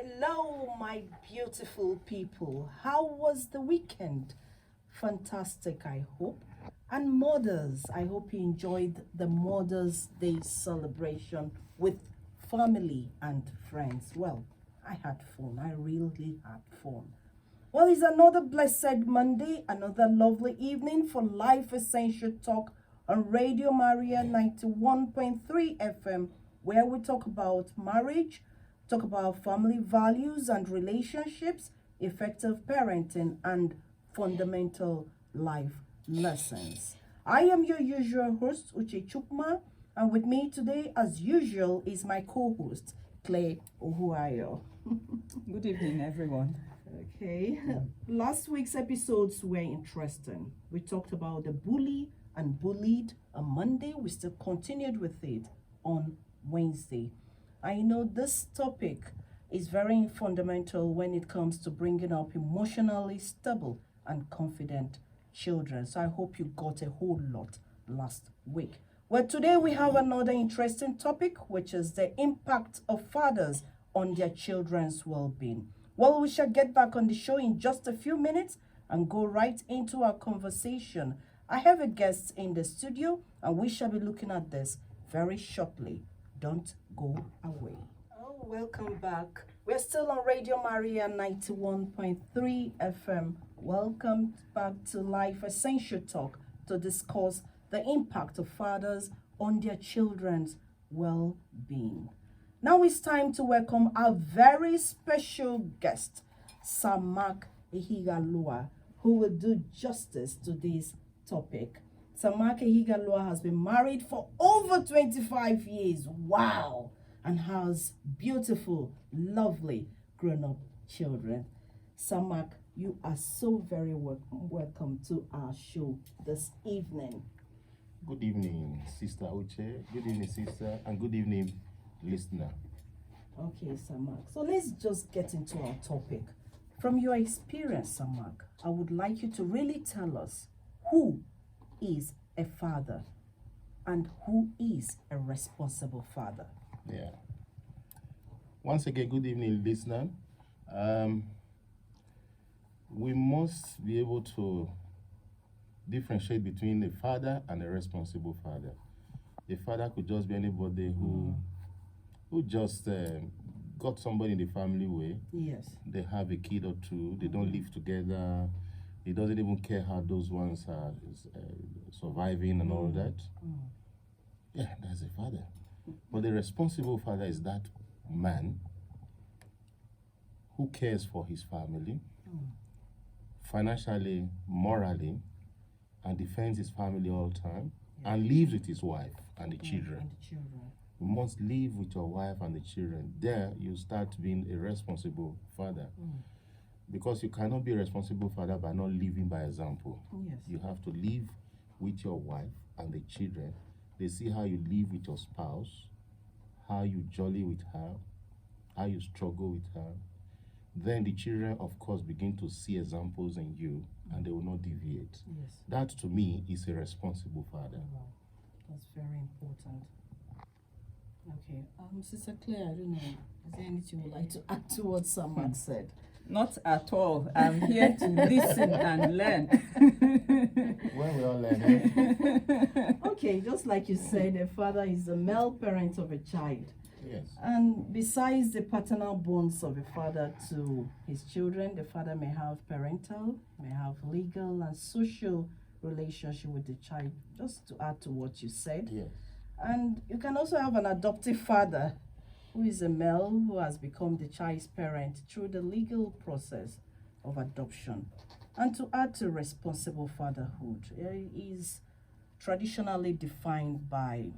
Hello, my beautiful people. How was the weekend? Fantastic, I hope. And mothers, I hope you enjoyed the Mother's Day celebration with family and friends. Well, I had fun. I really had fun. Well, it's another blessed Monday, another lovely evening for Life Essential Talk on Radio Maria 91.3 FM, where we talk about marriage, talk about family values and relationships, effective parenting, and fundamental life lessons. I am your usual host, Uche Chukwuma, and with me today, as usual, is my co-host, Clare Ohunayo. Good evening, everyone. Okay, last week's episodes were interesting. We talked about the bully and bullied on Monday. We still continued with it on Wednesday. I know this topic is very fundamental when it comes to bringing up emotionally stable and confident children. So I hope you got a whole lot last week. Well, today we have another interesting topic, which is the impact of fathers on their children's well-being. Well, we shall get back on the show in just a few minutes and go right into our conversation. I have a guest in the studio, and we shall be looking at this very shortly. Don't go away. Oh, welcome back. We're still on Radio Maria 91.3 FM. Welcome back to Life Essential Talk to discuss the impact of fathers on their children's well-being. Now it's time to welcome our very special guest, Sir Mark Ehiaghalua, who will do justice to this topic. Sir Mark Ehiaghalua has been married for over 25 years. Wow! And has beautiful, lovely grown-up children. Sir Mark, you are so very welcome to our show this evening. Good evening, Sister Uche. Good evening, Sister, and good evening, listener. Okay, Sir Mark. So let's just get into our topic. From your experience, Sir Mark, I would like you to really tell us who is a father and who is a responsible father. Yeah. Once again, good evening, listener. We must be able to differentiate between a father and a responsible father. A father could just be anybody who just got somebody in the family way. Yes. They have a kid or two. They don't live together. He doesn't even care how those ones are surviving and all that. Yeah, that's a father. But the responsible father is that man who cares for his family, financially, morally, and defends his family all the time, and lives with his wife and the children. You must live with your wife and the children. There, you start being a responsible father. Because you cannot be a responsible father by not living by example. Yes. You have to live with your wife and the children. They see how you live with your spouse, how you jolly with her, how you struggle with her. Then the children, of course, begin to see examples in you, and they will not deviate. Yes. That, to me, is a responsible father. Wow. That's very important. Okay. Sister Claire, I don't know. Is there anything you would like to add to what Sir Mark said? Not at all. I'm here to listen and learn. When we all learn. Okay, just like you said, a father is the male parent of a child. Yes. And besides the paternal bonds of a father to his children, the father may have parental, may have legal and social relationship with the child, just to add to what you said. Yes. And you can also have an adoptive father who is a male who has become the child's parent through the legal process of adoption. And to add to responsible fatherhood, it is traditionally defined by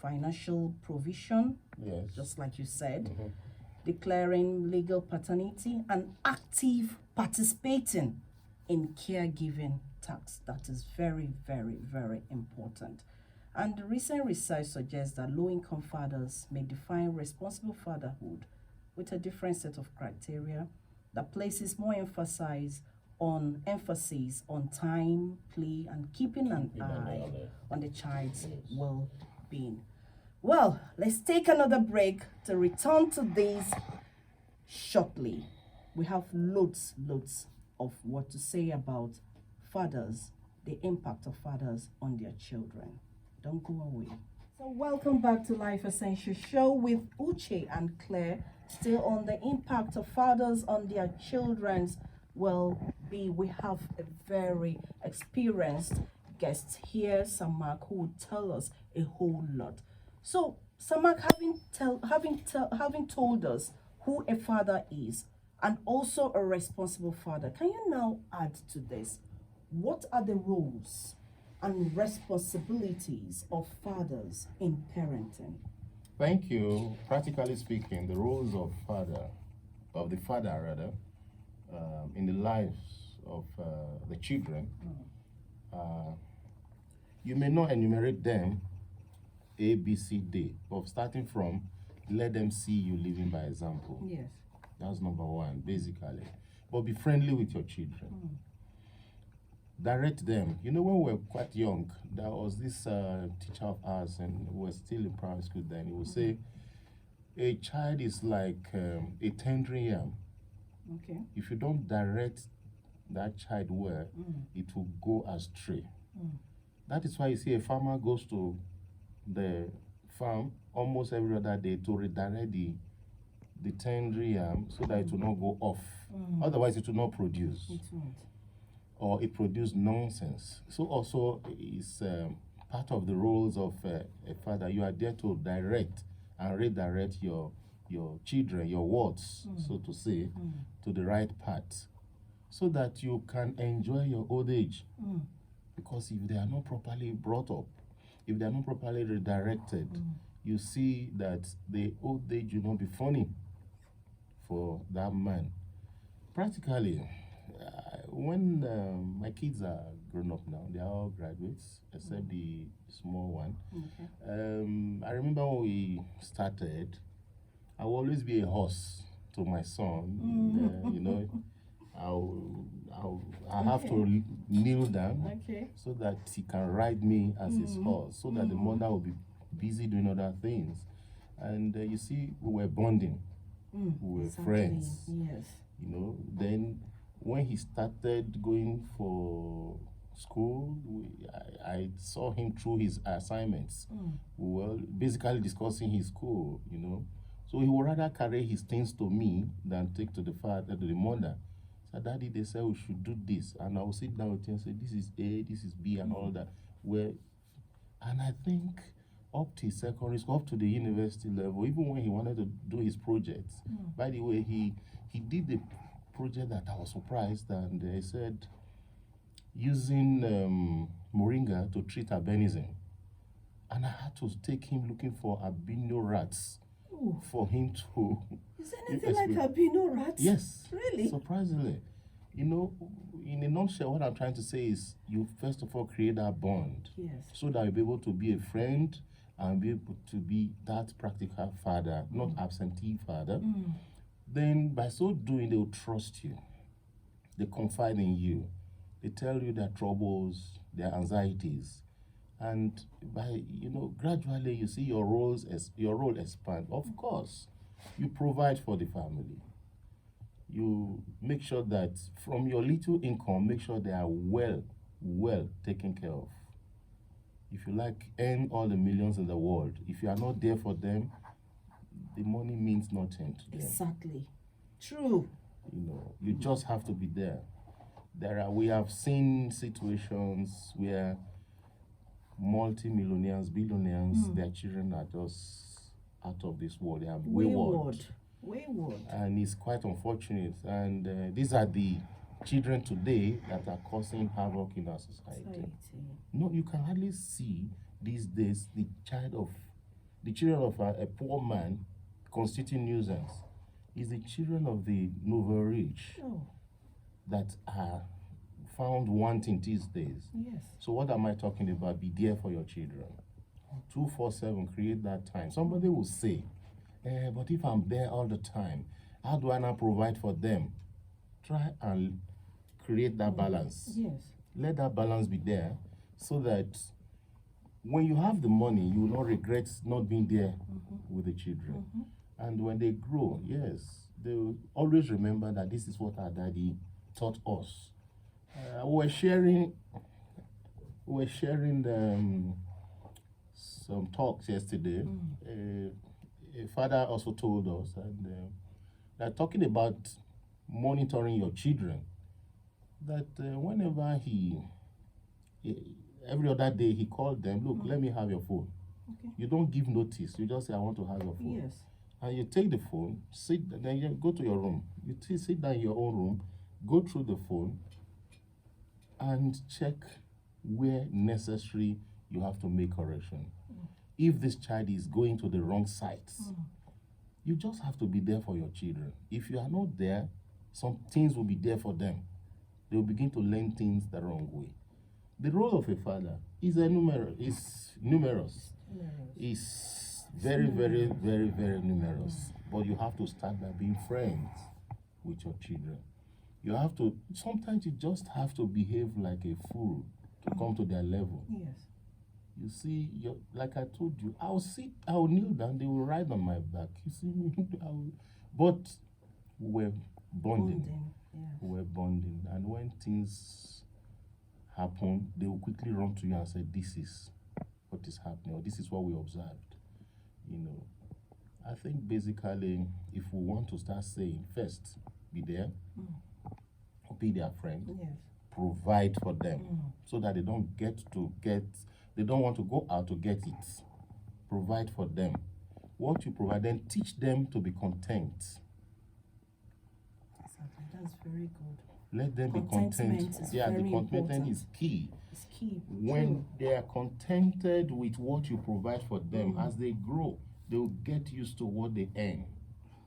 financial provision, Yes. just like you said, declaring legal paternity, and active participating in caregiving tasks. That is very, very, very important. And the recent research suggests that low-income fathers may define responsible fatherhood with a different set of criteria that places more emphasis on time, play, and keeping an eye on the child's well-being. Well, let's take another break to return to this shortly. We have loads of what to say about fathers, the impact of fathers on their children. Don't go away. So welcome back to Life Essential Show with Uche and Claire, still on the impact of fathers on their children's well-being. We have a very experienced guest here, Samak, who will tell us a whole lot. So Samak, having told us who a father is and also a responsible father, can you now add to this? What are the roles and responsibilities of fathers in parenting? Thank you. Practically speaking, the roles of the father in the lives of the children, you may not enumerate them A, B, C, D, but starting from let them see you living by example. Yes. That's number one, basically. But be friendly with your children. Direct them. You know, when we were quite young, there was this teacher of ours, and we were still in primary school then. He would say, a child is like a tendering yam. Okay. If you don't direct that child well, it will go astray. That is why you see a farmer goes to the farm almost every other day to redirect the tendering yam so that it will not go off. Otherwise, it will not produce. It won't. Or it produces nonsense. So also is part of the roles of a father. You are there to direct and redirect your children, your words, so to say, to the right path, so that you can enjoy your old age. Because if they are not properly brought up, if they are not properly redirected, you see that the old age will not be funny for that man. Practically, when my kids are grown up now, they are all graduates, except the small one. Okay. I remember when we started, I will always be a horse to my son. You know, I'll have to kneel down Okay. so that he can ride me as his horse, so that the mother will be busy doing other things. And you see, we were bonding. We were Exactly. friends. Yes. You know, then when he started going for school, I saw him through his assignments. We were basically discussing his school, you know. So he would rather carry his things to me than take to the father, to the mother. So, Daddy, they said we should do this. And I will sit down with him and say, this is A, this is B, and all that. And I think up to secondary school, up to the university level, even when he wanted to do his projects, by the way, he did the project that I was surprised, and they said using moringa to treat albinism, and I had to take him looking for albino rats for him to. Is there anything like albino rats? Yes. Really? Surprisingly, you know, in a nutshell, what I'm trying to say is you first of all create that bond, Yes. so that you'll be able to be a friend and be able to be that practical father, not absentee father. Then by so doing, they will trust you. They confide in you. They tell you their troubles, their anxieties. And by, you know, gradually you see your role expand. Of course, you provide for the family. You make sure that from your little income, make sure they are well taken care of. If you like, earn all the millions in the world. If you are not there for them, the money means nothing to them. Exactly. True. You know, you just have to be there. We have seen situations where multi-millionaires, billionaires, their children are just out of this world. They are wayward. And it's quite unfortunate. And these are the children today that are causing havoc in our society. No, you can hardly see these days the children of a poor man constituting nuisance. Is the children of the novel rich that are found wanting these days. Yes. So what am I talking about? Be there for your children. 247, create that time. Somebody will say, but if I'm there all the time, how do I now provide for them? Try and create that balance. Yes. Let that balance be there so that when you have the money, you will not regret not being there with the children. And when they grow, yes, they will always remember that this is what our daddy taught us. We're sharing some talks yesterday. A father also told us, and they're talking about monitoring your children. That whenever every other day he called them, look, let me have your phone. Okay. You don't give notice. You just say, I want to have your phone. Yes. And you take the phone, then you go to your room. You sit down in your own room, go through the phone, and check where necessary you have to make correction. If this child is going to the wrong sites, you just have to be there for your children. If you are not there, some things will be there for them. They will begin to learn things the wrong way. The role of a father is numerous. It's very, very, very, very numerous. But you have to start by being friends with your children. You have to, sometimes you just have to behave like a fool to come to their level. Yes. You see, like I told you, I'll kneel down, they will ride on my back. You see, but we're bonding. Yes. We're bonding. And when things happen, they will quickly run to you and say, this is what is happening, or this is what we observed. You know, I think basically, if we want to start saying, first, be there, be their friend, Yes. provide for them, so that they don't they don't want to go out to get it. Provide for them. What you provide, then teach them to be content. Exactly. That's very good. Let them be content. Yeah, the contentment is key. It's key. When True. they are contented with what you provide for them, as they grow, they will get used to what they earn.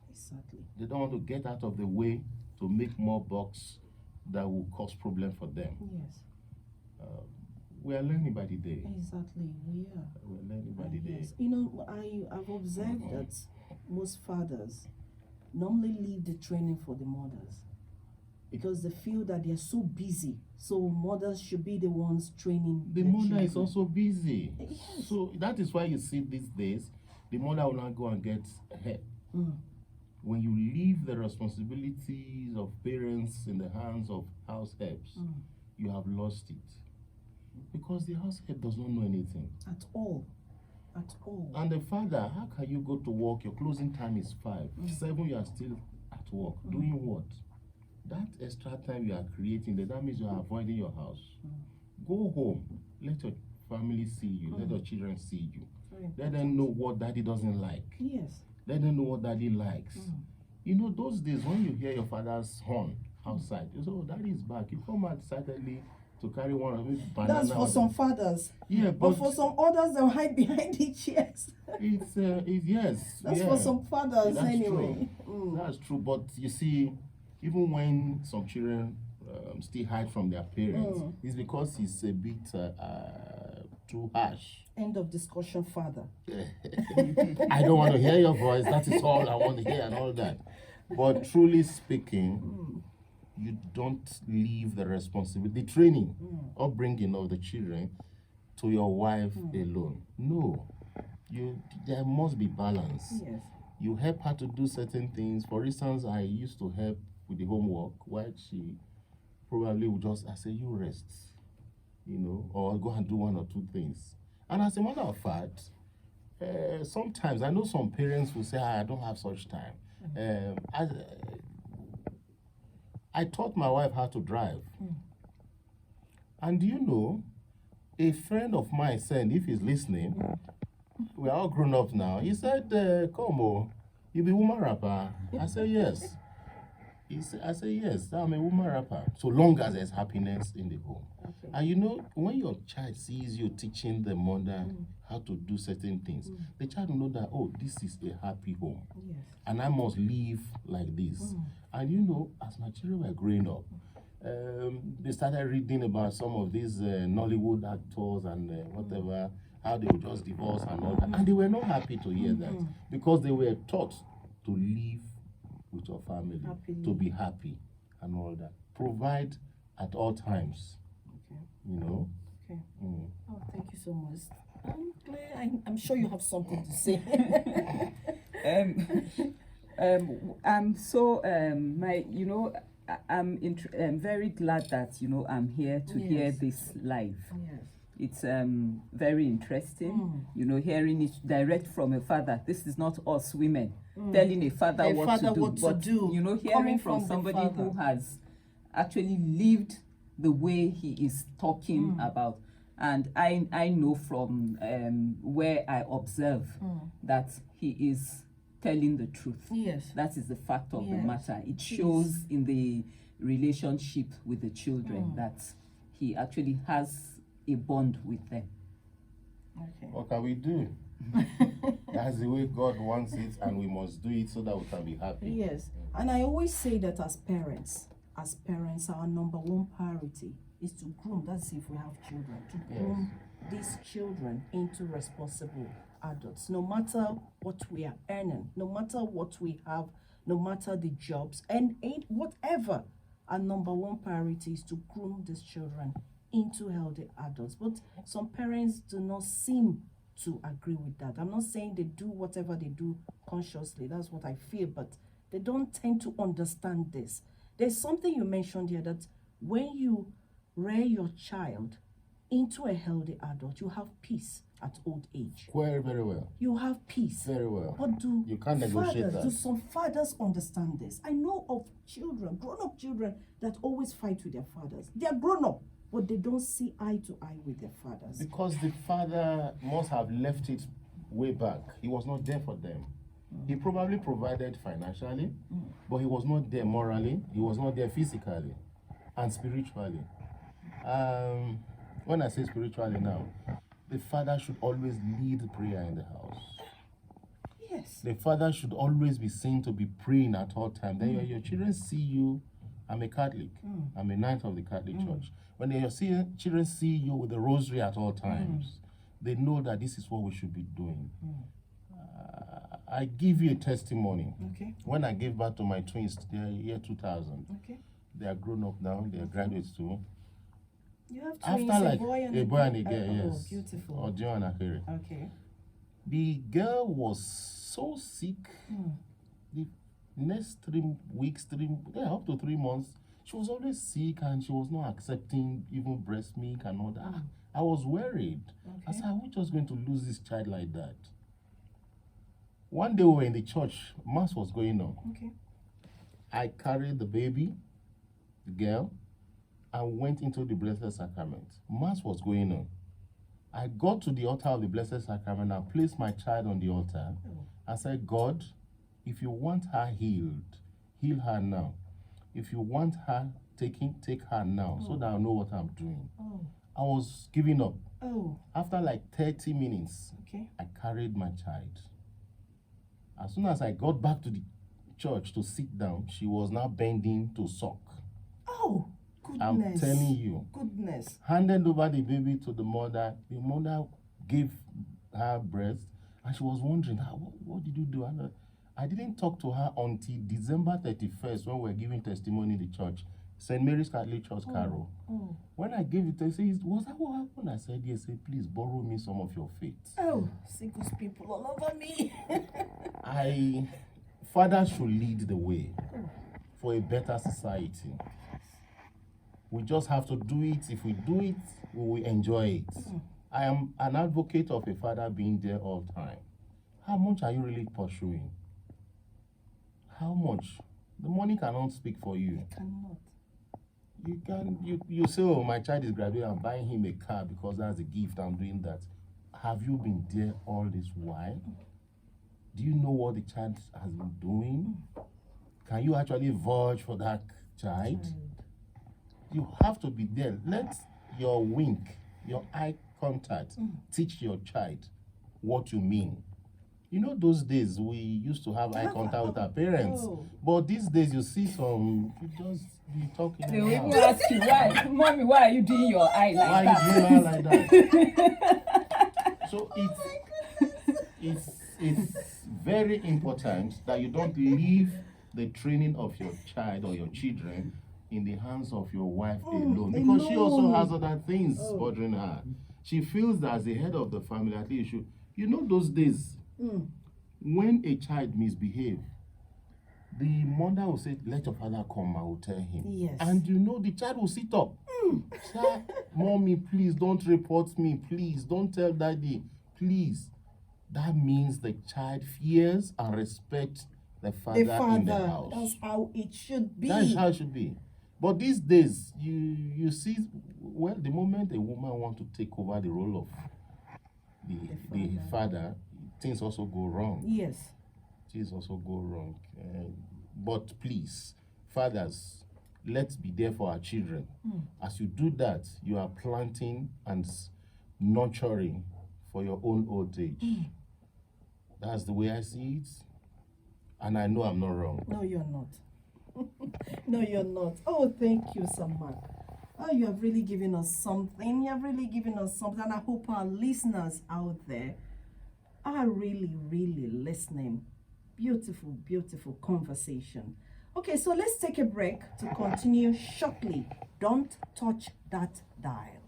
Exactly. They don't want to get out of the way to make more bucks that will cause problem for them. Yes. We are learning by the day. Exactly. We are. We're learning by the day. Yes. You know, I've observed that most fathers normally leave the training for the mothers because they feel that they're so busy. So mothers should be the ones training The their mother children. is also busy. Yes. So that is why you see these days, the mother will not go and get help. When you leave the responsibilities of parents in the hands of house helps, you have lost it. Because the house help does not know anything. At all. At all. And the father, how can you go to work? Your closing time is 5. 7, you are still at work. Doing what? That extra time you are creating, that means you are avoiding your house. Go home. Let your family see you. Let your children see you. Let them know what daddy doesn't like. Yes. Let them know what daddy likes. You know, those days when you hear your father's horn outside, you say, oh, daddy is back. You come out excitedly to carry one of his banana. That's for some fathers. Yeah, But but for some others, they'll hide behind the chairs. it's yes. That's yeah. for some fathers That's anyway. True. That's true. But you see, even when some children still hide from their parents, it's because it's a bit too harsh. End of discussion, father. I don't want to hear your voice. That is all I want to hear and all that. But truly speaking, you don't leave the responsibility, the training, upbringing of the children to your wife alone. No. There must be balance. Yes. You help her to do certain things. For instance, I used to help with the homework while she probably would just, I say, you rest, you know, or go and do 1 or 2 things. And as a matter of fact, sometimes I know some parents will say, I don't have such time. I taught my wife how to drive. And you know, a friend of mine said, if he's listening, we're all grown up now. He said, come, you be woman rapper. I said, yes. I said, yes, I'm a woman rapper. So long as there's happiness in the home. Okay. And you know, when your child sees you teaching the mother how to do certain things, the child will know that, oh, this is a happy home. Yes. And I must live like this. And you know, as my children were growing up, they started reading about some of these Nollywood actors and whatever, how they would just divorce and all that. And they were not happy to hear that because they were taught to live with your family, to be happy and all that. Provide at all times. Okay. You know? Okay. Oh, thank you so much. Claire, I'm sure you have something to say. I'm so I'm very glad that I'm here to hear Yes. this live. Yes. It's very interesting, hearing it direct from a father. This is not us women telling a father, what to do, but hearing coming from the somebody father. who has actually lived the way he is talking about. And I know from where I observe that he is telling the truth. Yes. That is the fact of the Yes. matter. It shows in the relationship with the children that he actually has a bond with them. Okay. What can we do? That's the way God wants it, and we must do it so that we can be happy. Yes. And I always say that as parents, our number one priority is to groom, that's if we have children, to groom these children into responsible adults. No matter what we are earning, no matter what we have, no matter the jobs, and whatever, our number one priority is to groom these children into healthy adults. But some parents do not seem to agree with that. I'm not saying they do whatever they do consciously, that's what I feel, but they don't tend to understand this. There's something you mentioned here, that when you rear your child into a healthy adult, you have peace at old age. Very, very well. You have peace. Very well. But You can't negotiate that. do some fathers understand this? I know of children, grown-up children, that always fight with their fathers. They are grown-up, but they don't see eye to eye with their fathers. Because the father must have left it way back. He was not there for them. He probably provided financially, but he was not there morally. He was not there physically and spiritually. When I say spiritually now, the father should always lead prayer in the house. Yes. The father should always be seen to be praying at all times. Then your children see you. I'm a Catholic. I'm a knight of the Catholic Church. When your children see you with the rosary at all times, they know that this is what we should be doing. I give you a testimony. Okay. When I gave birth to my twins, the year 2000, Okay. they are grown up now. They are graduates too. You have twins, After like a boy and a boy and a girl. girl, Oh, yes. beautiful. Ojo and Akere. Okay. The girl was so sick. The next 3 weeks, up to 3 months, she was always sick and she was not accepting even breast milk and all that. I was worried. I said, are we just going to lose this child like that? One day we were in the church, mass was going on. Okay. I carried the baby, the girl, and went into the Blessed Sacrament. Mass was going on. I got to the altar of the Blessed Sacrament and placed my child on the altar. I said, God, if you want her healed, heal her now. If you want her taken, take her now, so that I know what I'm doing. I was giving up. After like 30 minutes, I carried my child. As soon as I got back to the church to sit down, she was now bending to suck. Oh, goodness. I'm telling you. Goodness. Handed over the baby to the mother. The mother gave her breast, and she was wondering, what did you do? I didn't talk to her until December 31st when we were giving testimony in the church, St. Mary's Catholic Church, Carol. When I gave it, they said, was that what happened? I said, yes. Say, please borrow me some of your faith. Oh, singles people all over me. Fathers should lead the way for a better society. We just have to do it. If we do it, we will enjoy it. I am an advocate of a father being there all the time. How much are you really pursuing? How much? The money cannot speak for you. It cannot. You say, oh, my child is graduating, I'm buying him a car because that's a gift, I'm doing that. Have you been there all this while? Do you know what the child has been doing? Can you actually vouch for that child? You have to be there. Let your wink, your eye contact, teach your child what you mean. You know, those days we used to have eye contact with our parents, but these days you see some, you just be talking. They will even ask you, why, mommy, why are you doing your eye like why that? Why you doing her like that? So it's very important that you don't leave the training of your child or your children in the hands of your wife alone, because she also has other things bothering her. She feels that as the head of the family, at least you know those days. when a child misbehave, the mother will say, let your father come, I will tell him. Yes. And you know, the child will sit up. Say, mommy, please don't report me. Please don't tell daddy. Please. That means the child fears and respects the father in the house. That's how it should be. That's how it should be. But these days, you see, well, the moment a woman wants to take over the role of the father, things also go wrong. Yes. Things also go wrong. But please, fathers, let's be there for our children. As you do that, you are planting and nurturing for your own old age. That's the way I see it. And I know I'm not wrong. No, you're not. No, you're not. Oh, thank you, Samar. Oh, you have really given us something. You have really given us something. And I hope our listeners out there are really, really listening. Beautiful, beautiful conversation. Okay, so let's take a break to continue shortly. Don't touch that dial.